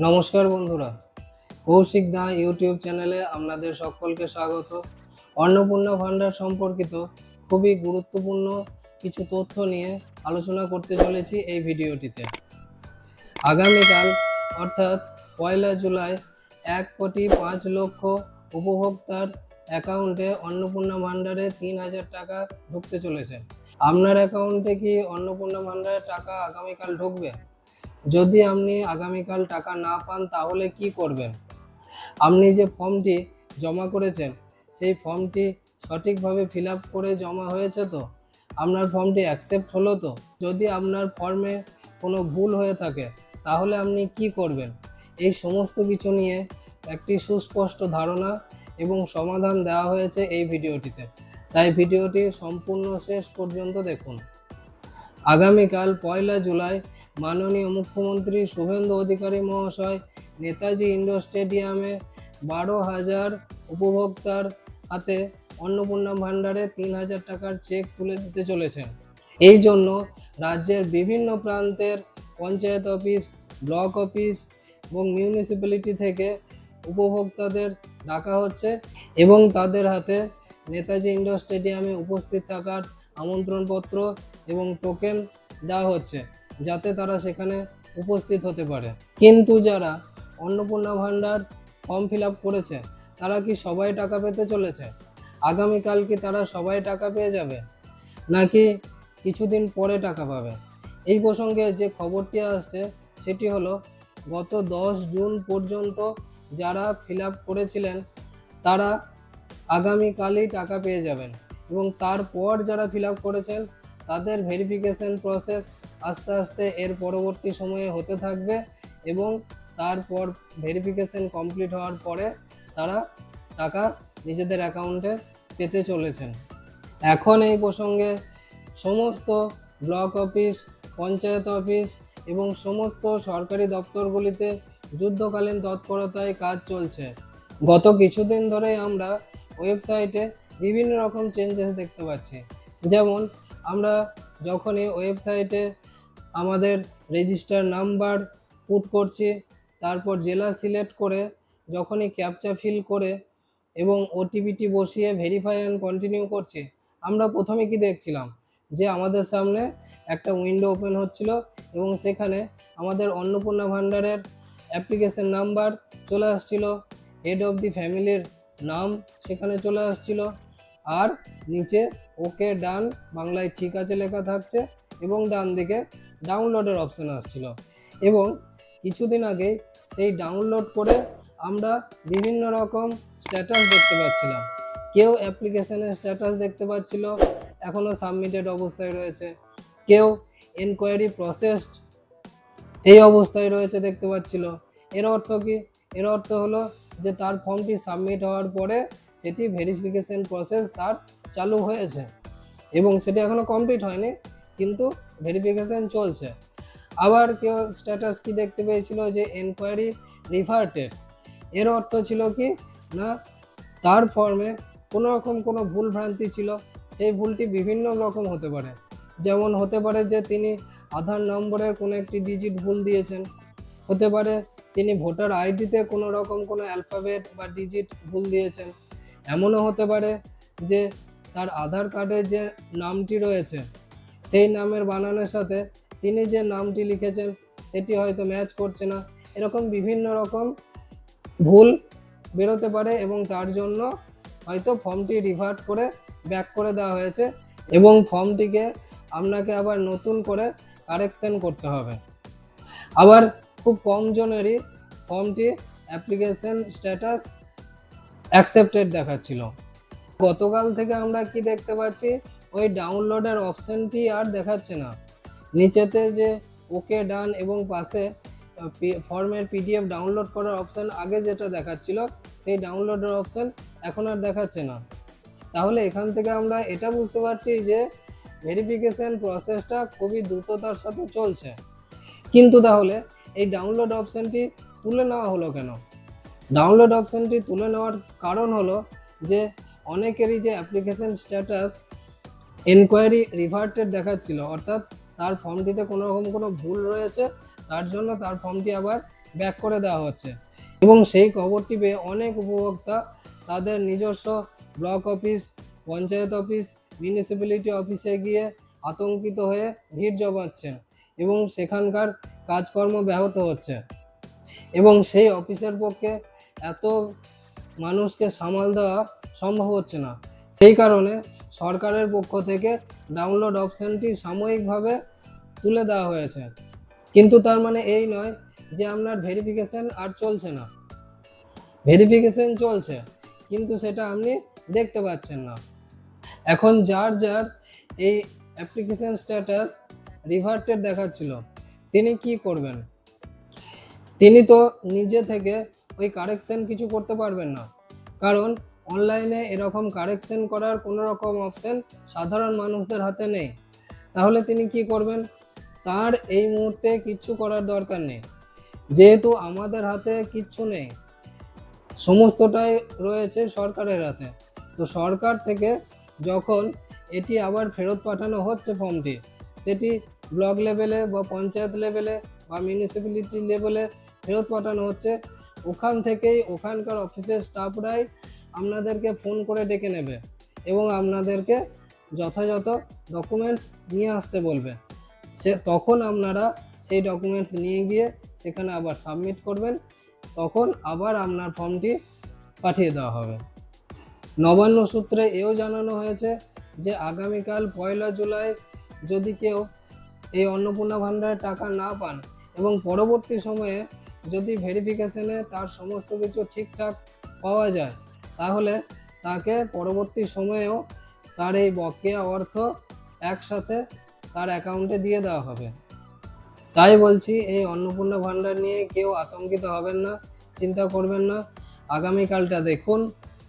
নমস্কার বন্ধুরা, কৌশিক দা ইউটিউব চ্যানেলে আপনাদের সকলকে স্বাগত। অন্নপূর্ণা ভান্ডার সম্পর্কিত খুবই গুরুত্বপূর্ণ কিছু তথ্য নিয়ে আলোচনা করতে চলেছি এই ভিডিওটিতে। আগামীকাল অর্থাৎ 1 জুলাই 1,05,00,000 উপভোক্তার অ্যাকাউন্টে অন্নপূর্ণা ভান্ডারে 3,000 টাকা ঢুকতে চলেছে। আপনার অ্যাকাউন্টে কি অন্নপূর্ণা ভান্ডারের টাকা আগামীকাল ঢুকবে? যদি আপনি আগামীকাল টাকা না পান তাহলে কি করবেন? আপনি যে ফর্মটি জমা করেছেন সেই ফর্মটি সঠিকভাবে ফিল আপ করে জমা হয়েছে তো? আপনার ফর্মটি অ্যাকসেপ্ট হলো তো? যদি আপনার ফর্মে কোনো ভুল হয়ে থাকে তাহলে আপনি কি করবেন? এই সমস্ত কিছু নিয়ে একটি সুস্পষ্ট ধারণা এবং সমাধান দেওয়া হয়েছে এই ভিডিওটিতে, তাই ভিডিওটি সম্পূর্ণ শেষ পর্যন্ত দেখুন। আগামীকাল 1 জুলাই মাননীয় মুখ্যমন্ত্রী শুভেন্দু অধিকারী মহাশয় নেতাজি ইন্ডোর স্টেডিয়ামে 12,000 উপভোক্তার হাতে অন্নপূর্ণা ভান্ডারে 3,000 টাকার চেক তুলে দিতে চলেছেন। এই জন্য রাজ্যের বিভিন্ন প্রান্তের পঞ্চায়েত অফিস, ব্লক অফিস এবং মিউনিসিপ্যালিটি থেকে উপভোক্তাদের ডাকা হচ্ছে এবং তাদের হাতে নেতাজি ইন্ডোর স্টেডিয়ামে উপস্থিত থাকার আমন্ত্রণপত্র এবং টোকেন দেওয়া হচ্ছে যাতে তারা সেখানে উপস্থিত হতে পারে। কিন্তু যারা অন্নপূর্ণা ভান্ডার ফর্ম ফিল আপ করেছে তারা কি সবাই টাকা পেতে চলেছে? আগামীকাল কি তারা সবাই টাকা পেয়ে যাবে, নাকি কিছুদিন পরে টাকা পাবে? এই প্রসঙ্গে যে খবরটি আসছে সেটি হলো, গত 10 জুন পর্যন্ত যারা ফিল আপ করেছিলেন তারা আগামীকালই টাকা পেয়ে যাবেন এবং তারপর যারা ফিল আপ করেছেন তাদের ভেরিফিকেশন প্রসেস আস্তে আস্তে এর পরবর্তী সময়ে হতে থাকবে এবং তারপর ভেরিফিকেশন কমপ্লিট হওয়ার পরে তারা টাকা নিজেদের অ্যাকাউন্টে পেতে চলেছেন। এখন এই প্রসঙ্গে সমস্ত ব্লক অফিস, পঞ্চায়েত অফিস এবং সমস্ত সরকারি দপ্তরগুলিতে যুদ্ধকালীন তৎপরতায় কাজ চলছে। গত কিছুদিন ধরে আমরা ওয়েবসাইটে বিভিন্ন রকম চেঞ্জেস দেখতে পাচ্ছি। যেমন আমরা যখনই ওয়েবসাইটে আমাদের রেজিস্টার নাম্বার পুট করছি, তারপর জেলা সিলেক্ট করে যখনই ক্যাপচা ফিল করে এবং ওটিপিটি বসিয়ে ভেরিফাই অ্যান্ড কন্টিনিউ করছি, আমরা প্রথমে কি দেখছিলাম যে আমাদের সামনে একটা উইন্ডো ওপেন হচ্ছিল এবং সেখানে আমাদের অন্নপূর্ণা ভান্ডারের অ্যাপ্লিকেশন নাম্বার চলে আসছিল, হেড অফ দি ফ্যামিলির নাম সেখানে চলে আসছিল, আর নিচে ওকে ডান বাংলায় ঠিক আছে লেখা থাকছে এবং ডান দিকে ডাউনলোডের অপশান আসছিল। এবং কিছুদিন আগে সেই ডাউনলোড করে আমরা বিভিন্ন রকম স্ট্যাটাস দেখতে পাচ্ছিলাম। কেউ অ্যাপ্লিকেশনের স্ট্যাটাস দেখতে পাচ্ছিল এখনও সাবমিটেড অবস্থায় রয়েছে, কেউ এনকোয়ারি প্রসেসড এই অবস্থায় রয়েছে দেখতে পাচ্ছিল। এর অর্থ কি? এর অর্থ হলো যে তার ফর্মটি সাবমিট হওয়ার পরে সেটি ভেরিফিকেশন প্রসেস তার চালু হয়েছে এবং সেটি এখনও কমপ্লিট হয়নি, কিন্তু ভেরিফিকেশন চলছে। আবার কেউ স্ট্যাটাস কি দেখতে পেয়েছিল যে এনকোয়ারি রিভার্টেড। এর অর্থ ছিল কি না, তার ফর্মে কোনো রকম কোনো ভুল ভ্রান্তি ছিল, সেই ভুলটি বিভিন্ন রকম হতে পারে। যেমন হতে পারে যে তিনি আধার নম্বরের কোনো একটি ডিজিট ভুল দিয়েছেন, হতে পারে তিনি ভোটার আইডিতে কোনো রকম কোনো অ্যালফাবেট বা ডিজিট ভুল দিয়েছেন, এমনও হতে পারে যে তার আধার কার্ডে যে নামটি রয়েছে সেই নামের বানানের সাথে তিনি যে নামটি লিখেছেন সেটি হয়তো ম্যাচ করছে না। এরকম বিভিন্ন রকম ভুল বেরোতে পারে এবং তার জন্য হয়তো ফর্মটি রিভার্ট করে ব্যাক করে দেওয়া হয়েছে এবং ফর্মটিকে আপনাকে আবার নতুন করে কারেকশন করতে হবে। আবার খুব কম জনেরই ফর্মটি অ্যাপ্লিকেশন স্ট্যাটাস অ্যাকসেপ্টেড দেখাচ্ছিল। গতকাল থেকে আমরা কি দেখতে পাচ্ছি, ওই ডাউনলোডের অপশানটি আর দেখাচ্ছে না। নিচেতে যে ওকে ডান এবং পাশে ফর্মের পিডিএফ ডাউনলোড করার অপশান আগে যেটা দেখাচ্ছিল সেই ডাউনলোডের অপশান এখন আর দেখাচ্ছে না। তাহলে এখান থেকে আমরা এটা বুঝতে পারছি যে ভেরিফিকেশন প্রসেসটা খুবই দ্রুততার সাথে চলছে। কিন্তু তাহলে এই ডাউনলোড অপশানটি তুলে নেওয়া হলো কেন? ডাউনলোড অপশানটি তুলে নেওয়ার কারণ হলো যে অনেকেরই যে অ্যাপ্লিকেশন স্ট্যাটাস এনকোয়ারি রিভার্টেড দেখাচ্ছিল, অর্থাৎ তার ফর্মটিতে কোনো রকম কোনো ভুল রয়েছে, তার জন্য তার ফর্মটি আবার ব্যাক করে দেওয়া হচ্ছে। এবং সেই খবরটি পেয়ে অনেক উপভোক্তা তাদের নিজস্ব block office, panchayat office, municipality অফিসে গিয়ে আতঙ্কিত হয়ে ভিড় জমাচ্ছেন এবং সেখানকার কাজকর্ম ব্যাহত হচ্ছে এবং সেই অফিসের পক্ষে এত মানুষকে সামাল দেওয়া সম্ভব হচ্ছে না। সেই কারণে সরকারের পক্ষ থেকে ডাউনলোড অপশানটি সাময়িকভাবে তুলে দেওয়া হয়েছে, কিন্তু তার মানে এই নয় যে আপনার ভেরিফিকেশন আর চলছে না। ভেরিফিকেশন চলছে, কিন্তু সেটা আপনি দেখতে পাচ্ছেন না। এখন যার যার এই অ্যাপ্লিকেশন স্ট্যাটাস রিভার্টেড দেখাচ্ছিল, তিনি কি করবেন? তিনি তো নিজে থেকে ওই কারেকশন কিছু করতে পারবেন না, কারণ অনলাইনে এরকম কারেকশন করার কোনো রকম অপশন সাধারণ মানুষদের হাতে নেই। তাহলে তিনি কি করবেন? তার এই মুহূর্তে কিচ্ছু করার দরকার নেই, যেহেতু আমাদের হাতে কিচ্ছু নেই, সমস্তটাই রয়েছে সরকারের হাতে। তো সরকার থেকে যখন এটি আবার ফেরত পাঠানো হচ্ছে ফর্মটি, সেটি ব্লক লেভেলে বা পঞ্চায়েত লেভেলে বা মিউনিসিপ্যালিটি লেভেলে ফেরত পাঠানো হচ্ছে। ওখান থেকেই ওখানকার অফিসের স্টাফরাই আপনাদেরকে ফোন করে ডেকে নেবে এবং আপনাদেরকে যথাযথ ডকুমেন্টস নিয়ে আসতে বলবে। তখন আপনারা সেই ডকুমেন্টস নিয়ে গিয়ে সেখানে আবার সাবমিট করবেন, তখন আবার আপনার ফর্মটি পাঠিয়ে দেওয়া হবে। নবান্ন সূত্রে এও জানানো হয়েছে যে আগামীকাল 1 জুলাই যদি কেউ এই অন্নপূর্ণা ভাণ্ডারের টাকা না পান এবং পরবর্তী সময়ে যদি ভেরিফিকেশনে তার সমস্ত কিছু ঠিকঠাক পাওয়া যায়, তাহলে তাকে পরবর্তী সময়েও তার এই বকেয়া অর্থ একসাথে তার অ্যাকাউন্টে দিয়ে দেওয়া হবে। তাই বলছি, এই অন্নপূর্ণা ভাণ্ডার নিয়ে কেউ আতঙ্কিত হবেন না, চিন্তা করবেন না। আগামীকালটা দেখুন,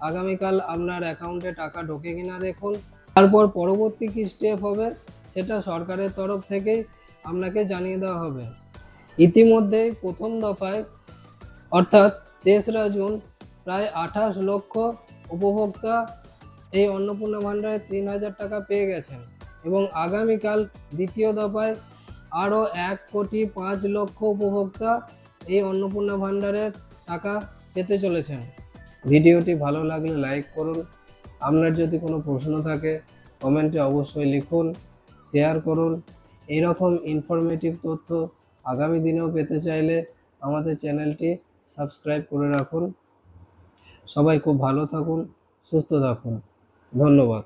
আগামীকাল আপনার অ্যাকাউন্টে টাকা ঢোকে কিনা দেখুন, তারপর পরবর্তী কী স্টেপ হবে সেটা সরকারের তরফ থেকেই আপনাকে জানিয়ে দেওয়া হবে। ইতিমধ্যেই প্রথম দফায় অর্থাৎ 3রা জুন প্রায় 28 লক্ষ উপভোক্তা এই অন্নপূর্ণা ভাণ্ডারে 3000 টাকা পেয়ে গেছেন এবং আগামীকাল দ্বিতীয় দফায় আরও 1,05,00,000 উপভোক্তা এই অন্নপূর্ণা ভাণ্ডারের টাকা পেতে চলেছেন। ভিডিওটি ভালো লাগলে লাইক করুন, আপনার যদি কোনো প্রশ্ন থাকে কমেন্টে অবশ্যই লিখুন, শেয়ার করুন। এইরকম ইনফরমেটিভ তথ্য আগামী দিনেও পেতে চাইলে আমাদের চ্যানেলটি সাবস্ক্রাইব করে রাখুন। সবাই খুব ভালো থাকুন, সুস্থ থাকুন। ধন্যবাদ।